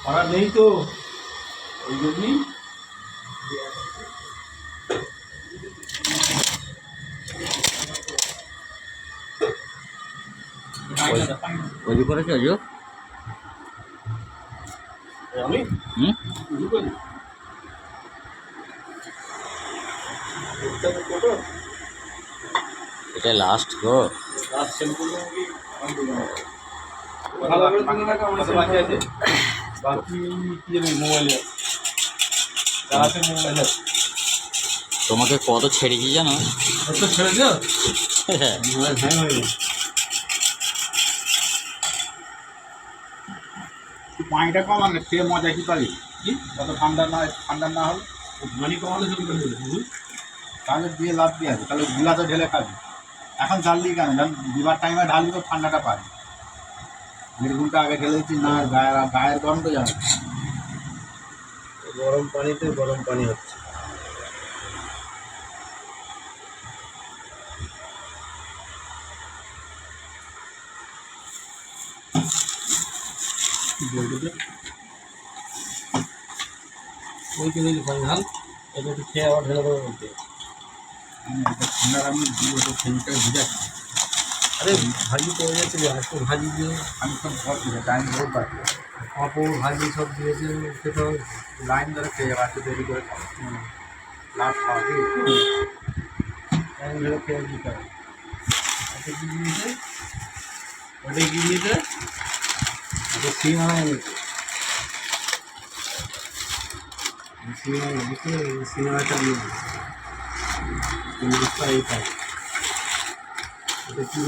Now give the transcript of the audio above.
করার নেই তো, ওই জন্যই অজু করেছো অজু? আমি এটা লাস্ট গো। বাকি কি জানি মোবাইলে আছে, মোবাইল আছে। তোমাকে কত ছেড়েছি জানো? তো ছেড়েছ মোবাইল হ্যাং হয়ে গেছে। পানিটা কমানো, খেয়ে মজা কি পাবি? কি কত ঠান্ডা না হলে পানি কমালে শুরু করে দেবে। তাহলে দিয়ে লাভ দিয়ে আছে, তাহলে গিলাতে ঢেলে খাবি। এখন ঢাললি কেন? দিবার টাইমে ঢাললি তো ঠান্ডাটা পাবি। 1.5 ঘন্টা আগে ঢেলে দিচ্ছি না, গায়ের গরম তো যাবে। গরম পানিতে গরম পানি হচ্ছে। ওই কিনে পানি ঢাল, এটা একটু খেয়ে আবার ঢেলে দেবো বলতে। ঠান্ডার আমি ফ্রিজটাকে ভিজাচ্ছি। আরে ভাজি পড়ে যাচ্ছে, একটু ভাজি দিয়ে আমি সব ঘর দিলে টাইম বহুত পাচ্ছি, পাঁপড় ভাজি সব দিয়েছে, খেতে হবে। লাইন ধরে খেয়ে যাবে, একটু দেরি করে লাস্ট খাওয়া কি টাইম ধরে খেয়ে দিতে হবে। ওটা কি দিয়েছে, ওটা কি দিয়েছে, ওটা সিঙ্গারা এনেছে। সিঙ্গারা বুঝতে পারছি, সিঙ্গারাটা দিয়ে দিয়েছে। এই পাই এটা কী